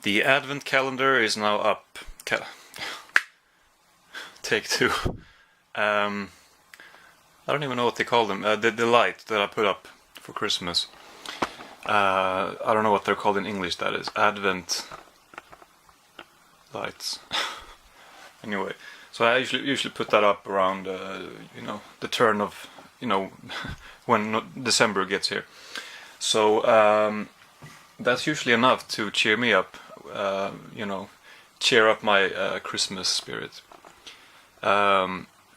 The advent calendar is now up. Take two. I don't even know what they call them. The light that I put up for Christmas. I don't know what they're called in English. That is advent lights. Anyway, so I usually put that up around the turn of when December gets here. So that's usually enough to cheer me up. Cheer up my Christmas spirit.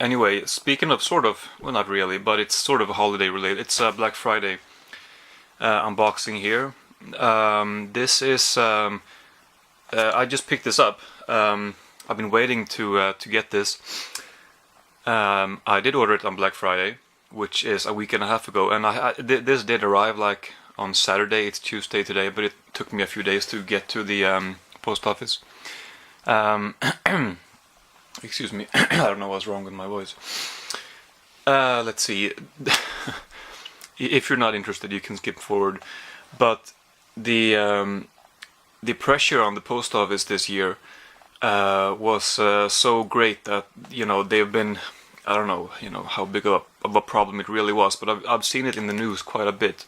Anyway, speaking of well, not really, but it's sort of holiday related. It's Black Friday unboxing here. This is I just picked this up. I've been waiting to get this. I did order it on Black Friday, which is a week and a half ago, and this did arrive like on Saturday. It's Tuesday today, but it took me a few days to get to the post office. Excuse me, I don't know what's wrong with my voice. Let's see. If you're not interested, you can skip forward. But the pressure on the post office this year was so great that they've been, I don't know how big of a problem it really was, but I've seen it in the news quite a bit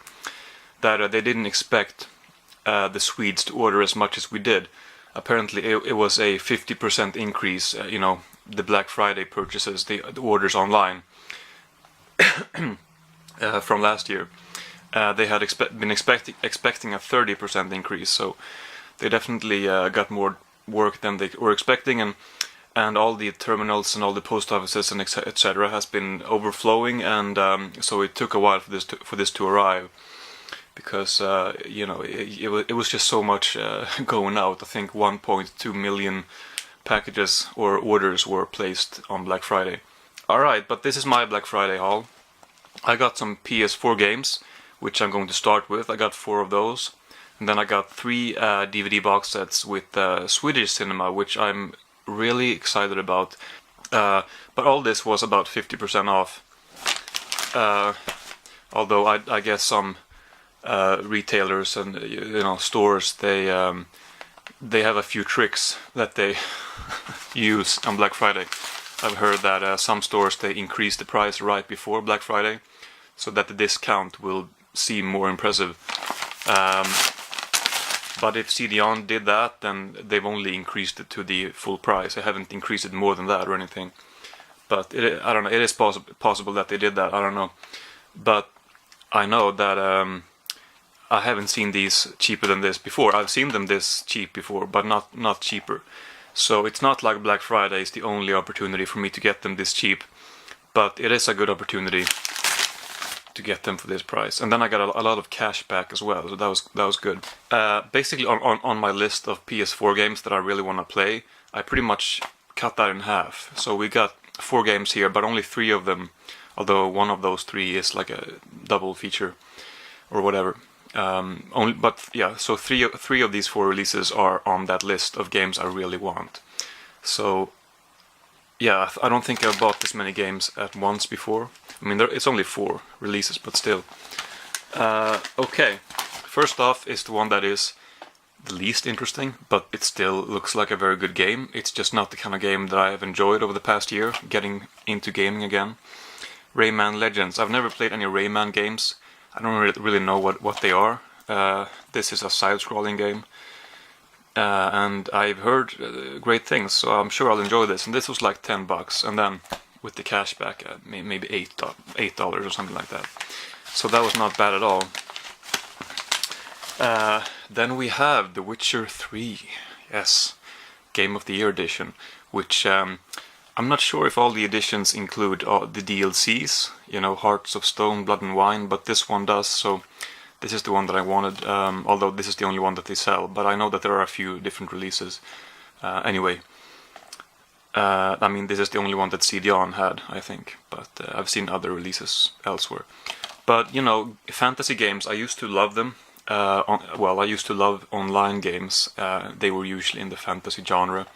that they didn't expect the Swedes to order as much as we did. Apparently it was a 50% increase, the Black Friday purchases, the orders online from last year. They had been expecting a 30% increase, so they definitely got more work than they were expecting, and all the terminals and all the post offices and etc. has been overflowing, and so it took a while for this to arrive. Because it was just so much going out. I think 1.2 million packages or orders were placed on Black Friday. Alright, but this is my Black Friday haul. I got some PS4 games, which I'm going to start with. I got 4 of those. And then I got 3 DVD box sets with Swedish cinema, which I'm really excited about. But all this was about 50% off. Although I guess some retailers and stores, they have a few tricks that they use on Black Friday. I've heard that some stores, they increase the price right before Black Friday so that the discount will seem more impressive. But if CDON did that, then they've only increased it to the full price. They haven't increased it more than that or anything. But I don't know, it is possible that they did that, I don't know. But I know that I haven't seen these cheaper than this before. I've seen them this cheap before, but not cheaper. So it's not like Black Friday is the only opportunity for me to get them this cheap, but it is a good opportunity to get them for this price. And then I got a lot of cash back as well, so that was good. Basically, on my list of PS4 games that I really want to play, I pretty much cut that in half. So we got 4 games here, but only 3 of them, although one of those 3 is like a double feature or whatever. So three of these 4 releases are on that list of games I really want. So yeah, I don't think I've bought this many games at once before. I mean, it's only 4 releases, but still. Okay, first off is the one that is the least interesting, but it still looks like a very good game. It's just not the kind of game that I have enjoyed over the past year, getting into gaming again. Rayman Legends. I've never played any Rayman games. I don't really know what they are. This is a side-scrolling game, and I've heard great things, so I'm sure I'll enjoy this. And this was like $10, and then with the cash back, maybe $8 or something like that. So that was not bad at all. Then we have The Witcher 3, yes, Game of the Year edition, which I'm not sure if all the editions include the DLCs, Hearts of Stone, Blood and Wine, but this one does, so this is the one that I wanted, although this is the only one that they sell, but I know that there are a few different releases. Anyway, I mean, this is the only one that CDON had, I think, but I've seen other releases elsewhere. But, fantasy games, I used to love them. I used to love online games. They were usually in the fantasy genre.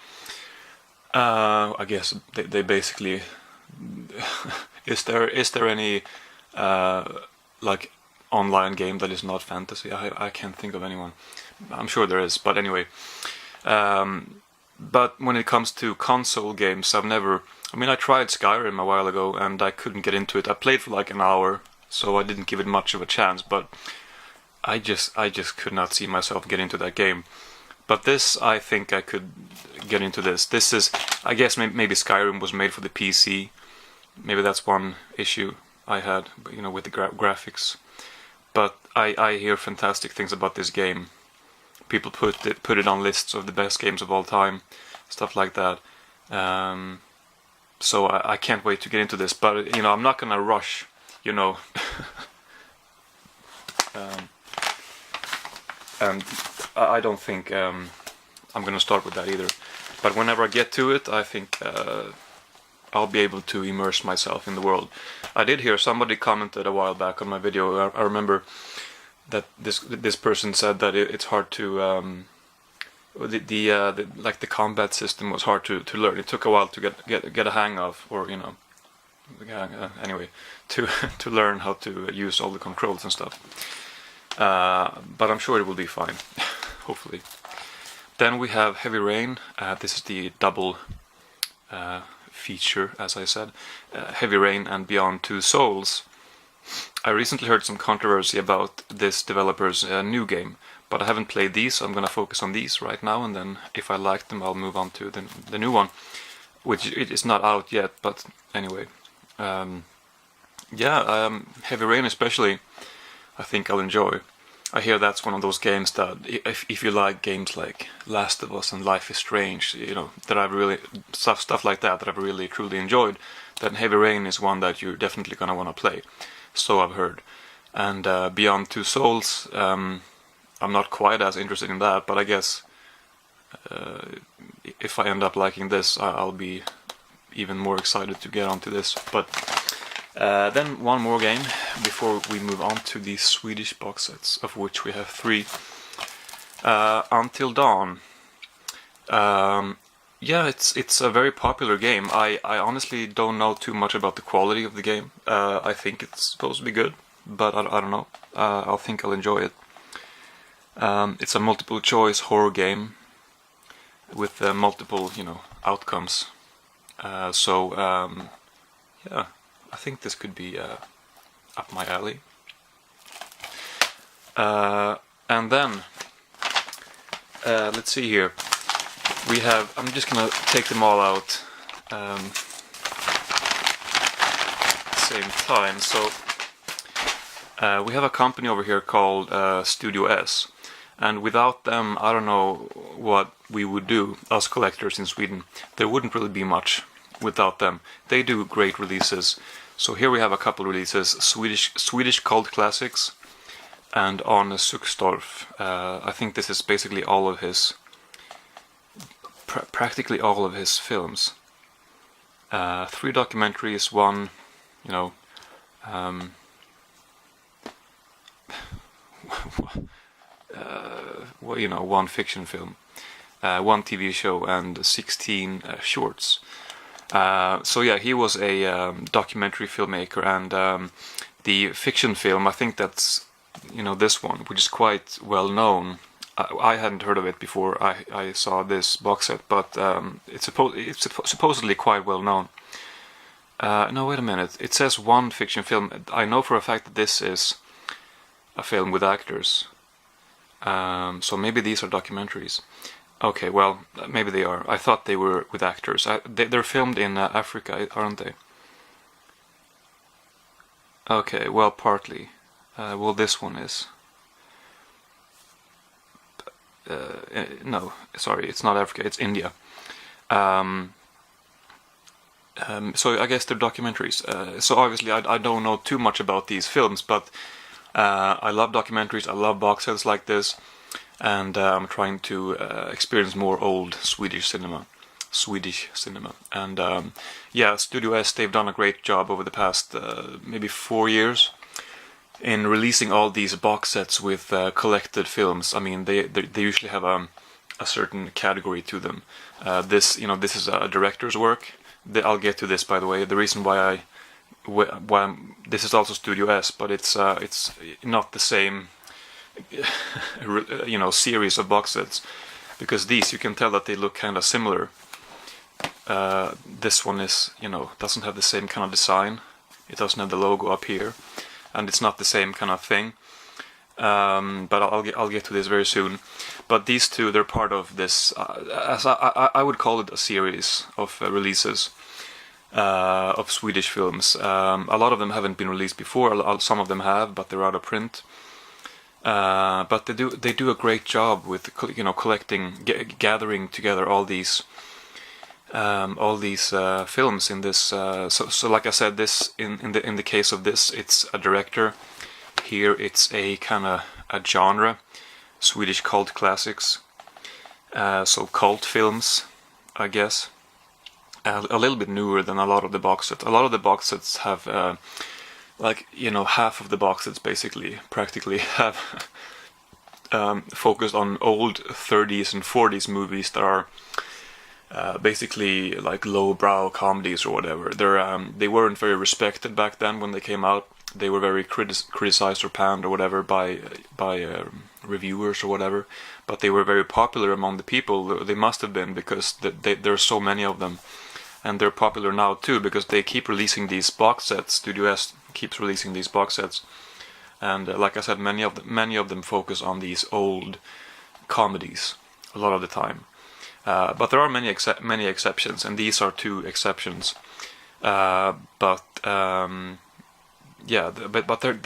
I guess they basically. Is there any like online game that is not fantasy. I can't think of anyone. I'm sure there is, but anyway. But when it comes to console games, I've never... I mean, I tried Skyrim a while ago and I couldn't get into it. I played for like an hour, so I didn't give it much of a chance, but I just could not see myself get into that game. But this, I think I could get into this. This is, I guess maybe Skyrim was made for the PC. Maybe that's one issue I had, you know, with the graphics. But I hear fantastic things about this game. People put it on lists of the best games of all time, stuff like that. So I can't wait to get into this. But you know, I'm not gonna rush. You know, and I don't think I'm gonna start with that either. But whenever I get to it, I think I'll be able to immerse myself in the world. I did hear somebody commented a while back on my video. I remember that this person said that it's hard to like the combat system was hard to learn. It took a while to get a hang of, or you know, anyway, to learn how to use all the controls and stuff. But I'm sure it will be fine, hopefully. Then we have Heavy Rain. This is the double feature, as I said. Heavy Rain and Beyond Two Souls. I recently heard some controversy about this developer's new game, but I haven't played these, so I'm going to focus on these right now, and then if I like them I'll move on to the new one, which it is not out yet, but anyway. Heavy Rain especially, I think I'll enjoy. I hear that's one of those games that if you like games like Last of Us and Life is Strange, you know, that I've really stuff like that I've really truly enjoyed, then Heavy Rain is one that you're definitely gonna want to play. So I've heard. And Beyond Two Souls, I'm not quite as interested in that, but I guess if I end up liking this, I'll be even more excited to get onto this. But then one more game before we move on to the Swedish box sets, of which we have 3. Until Dawn. Yeah, it's a very popular game. I honestly don't know too much about the quality of the game. I think it's supposed to be good, but I don't know. I think I'll enjoy it. It's a multiple choice horror game with multiple, you know, outcomes. Yeah, I think this could be up my alley. And then let's see here. We have, I'm just gonna take them all out same time. So we have a company over here called Studio S, and without them I don't know what we would do, us collectors in Sweden. There wouldn't really be much without them. They do great releases. So here we have a couple releases: Swedish cult classics and Arne Suckstorff. I think this is basically all of his, practically all of his films. 3 documentaries, 1, you know, well, you know, 1 fiction film, 1 TV show, and 16 shorts. So yeah, he was a documentary filmmaker, and the fiction film, I think that's, you know, this one, which is quite well known. I hadn't heard of it before I saw this box set, but it's supposedly quite well known. No, wait a minute. It says 1 fiction film. I know for a fact that this is a film with actors. So maybe these are documentaries. Okay, well, maybe they are. I thought they were with actors. They're filmed in Africa, aren't they? Okay, well, partly. Well, this one is. No, sorry, it's not Africa, it's India. So I guess they're documentaries. So obviously I don't know too much about these films, but I love documentaries, I love box sets like this, and I'm trying to experience more old Swedish cinema. And yeah, Studio S, they've done a great job over the past maybe 4 years in releasing all these box sets with collected films. I mean, they usually have a certain category to them. This, you know, this is a director's work. I'll get to this, by the way. The reason why I this is also Studio S, but it's not the same series of box sets, because these, you can tell that they look kind of similar. This one is, doesn't have the same kind of design. It doesn't have the logo up here, and it's not the same kind of thing. But I'll get to this very soon. But these two, they're part of this, as I would call it, a series of releases of Swedish films. A lot of them haven't been released before. Some of them have, but they're out of print. But they do a great job with collecting, gathering together all these films in this. So like I said, this in the case of this, it's a director. Here it's a kind of a genre, Swedish cult classics. So cult films, I guess. A little bit newer than a lot of the box sets. A lot of the box sets have, half of the box sets practically have focused on old 30s and 40s movies that are basically like lowbrow comedies or whatever. They weren't very respected back then when they came out. They were very criticized or panned or whatever by reviewers or whatever. But they were very popular among the people. They must have been, because there are so many of them. And they're popular now too, because they keep releasing these box sets. Studio S keeps releasing these box sets, and like I said, many of them focus on these old comedies a lot of the time. But there are many exceptions, and these are two exceptions. But there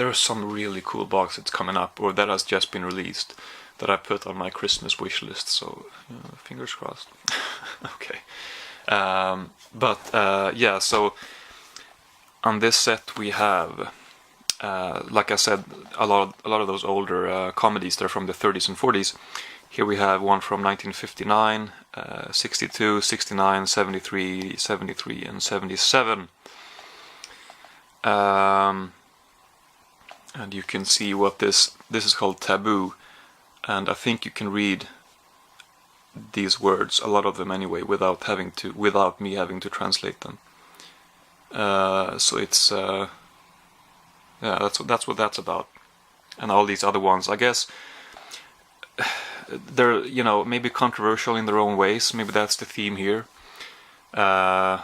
are some really cool box sets coming up, or that has just been released, that I put on my Christmas wish list. So fingers crossed. Okay. So on this set we have, like I said, a lot of those older comedies. They're from the 30s and 40s. Here we have one from 1959, 62, 69, 73, 73, and 77. And you can see what this is called Taboo, and I think you can read these words, a lot of them anyway, without me having to translate them. So it's that's what that's about. And all these other ones, I guess, they're maybe controversial in their own ways. Maybe that's the theme here. I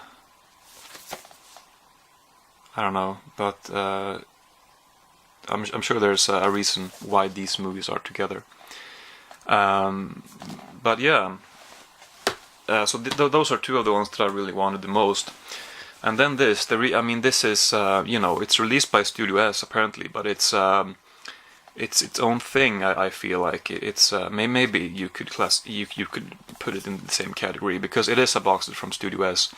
don't know, but I'm sure there's a reason why these movies are together. But yeah, so those are two of the ones that I really wanted the most. And then this is it's released by Studio S apparently, but it's its own thing. I feel like it's maybe you could put it in the same category, because it is a box set from Studio S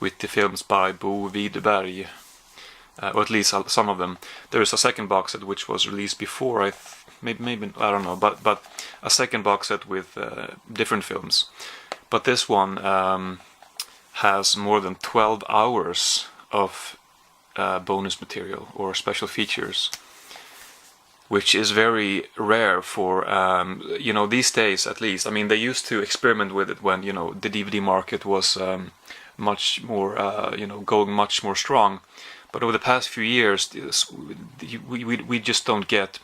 with the films by Bo Widerberg, or at least some of them. There is a second box set which was released before. Maybe I don't know, but a second box set with different films. But this one has more than 12 hours of bonus material or special features, which is very rare for these days, at least. I mean, they used to experiment with it when the DVD market was much more going much more strong. But over the past few years, we just don't get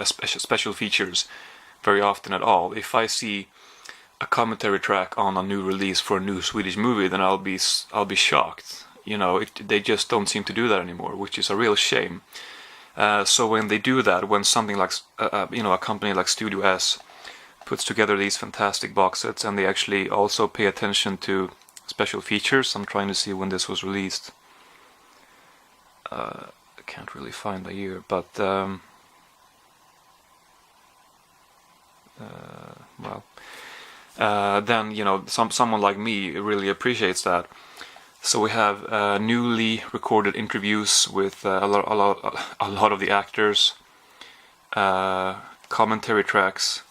special features very often at all. If I see a commentary track on a new release for a new Swedish movie, then I'll be shocked. They just don't seem to do that anymore, which is a real shame. So when they do that, when something like a company like Studio S puts together these fantastic box sets, and they actually also pay attention to special features. I'm trying to see when this was released. I can't really find the year, but then someone like me really appreciates that. So we have newly recorded interviews with a lot of the actors, commentary tracks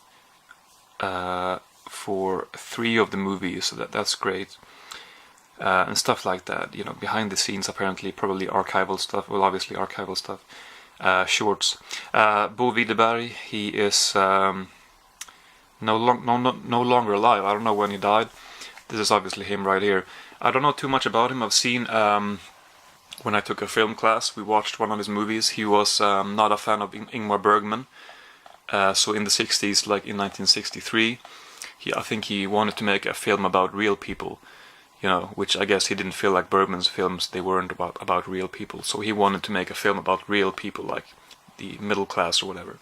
for 3 of the movies. So that's great. And stuff like that, behind the scenes, apparently, probably archival stuff. Well, obviously archival stuff. Shorts. Bo Widerberg, he is no longer alive. I don't know when he died. This is obviously him right here. I don't know too much about him. I've seen when I took a film class, we watched one of his movies. He was not a fan of Ingmar Bergman. So in the 60s, like in 1963, I think he wanted to make a film about real people, which I guess he didn't feel like Bergman's films, they weren't about real people. So he wanted to make a film about real people, like the middle class or whatever.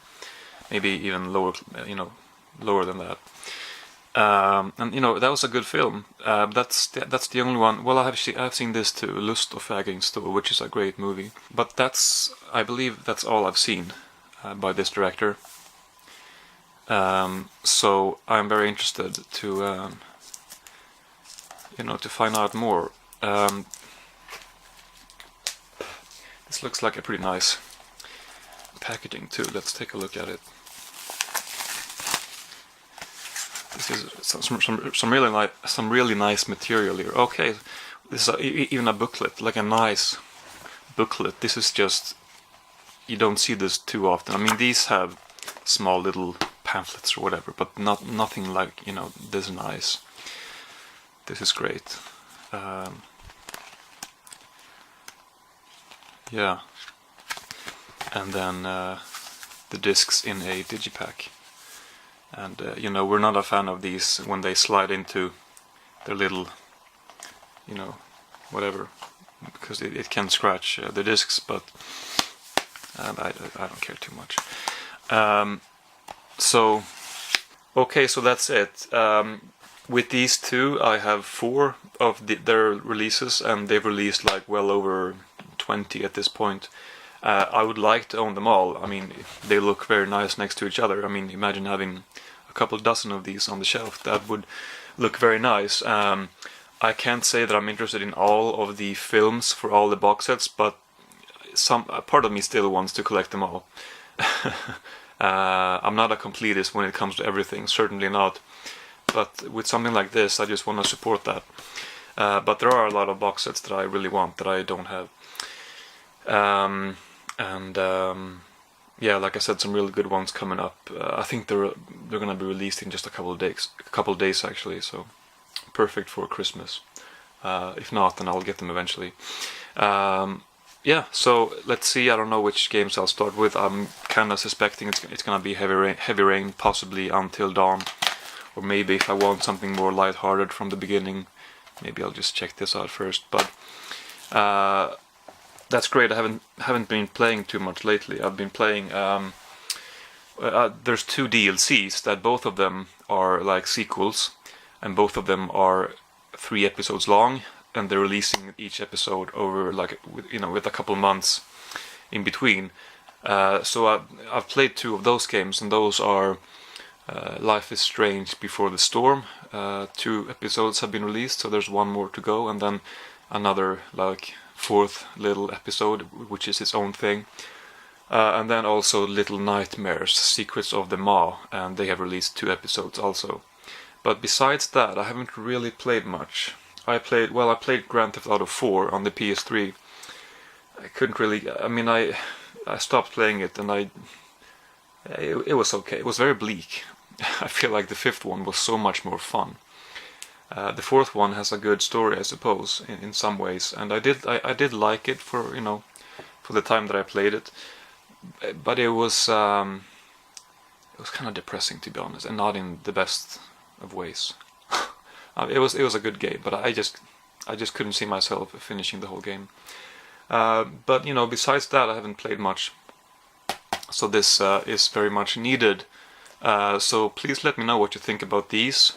Maybe even lower, lower than that. And that was a good film. That's the only one. Well, I've seen this too, Lust och Fägringsstå, which is a great movie. But I believe that's all I've seen by this director. So I'm very interested to to find out more. This looks like a pretty nice packaging too. Let's take a look at it. This is some really nice material here. Okay, this is even a booklet, like a nice booklet. This is just, you don't see this too often. I mean, these have small little pamphlets or whatever, but nothing like this nice. This is great. Yeah, and then the discs in a digipack. And we're not a fan of these when they slide into their little, whatever, because it can scratch the discs, but I don't care too much. So that's it. With these two, I have 4 of their releases, and they've released like well over 20 at this point. I would like to own them all. I mean, they look very nice next to each other. I mean, imagine having a couple dozen of these on the shelf. That would look very nice. I can't say that I'm interested in all of the films for all the box sets, but a part of me still wants to collect them all. I'm not a completist when it comes to everything, certainly not. But with something like this, I just want to support that. But there are a lot of box sets that I really want that I don't have. Yeah, like I said, some really good ones coming up. I think they're gonna be released in just a couple of days actually. So perfect for Christmas. If not, then I'll get them eventually. Yeah, so let's see. I don't know which games I'll start with. I'm kind of suspecting it's gonna be Heavy Rain, possibly Until Dawn, or maybe if I want something more lighthearted from the beginning, maybe I'll just check this out first. But that's great. I haven't been playing too much lately. I've been playing. There's 2 DLCs that both of them are like sequels, and both of them are 3 episodes long, and they're releasing each episode over like with a couple months in between. So I've played 2 of those games, and those are Life is Strange Before the Storm. 2 episodes have been released, so there's 1 more to go, and then another like 4th little episode, which is its own thing. And then also Little Nightmares, Secrets of the Maw, and they have released 2 episodes also. But besides that, I haven't really played much. I played Grand Theft Auto 4 on the PS3. I couldn't really, I mean, I stopped playing it, and it was okay. It was very bleak. I feel like the 5th one was so much more fun. The 4th one has a good story, I suppose, in some ways, and I did like it for for the time that I played it, but it was kind of depressing, to be honest, and not in the best of ways. It was a good game, but I just couldn't see myself finishing the whole game. But besides that, I haven't played much, so this is very much needed. So please let me know what you think about these.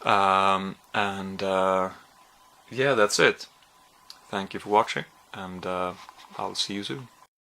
Yeah, that's it. Thank you for watching, and I'll see you soon.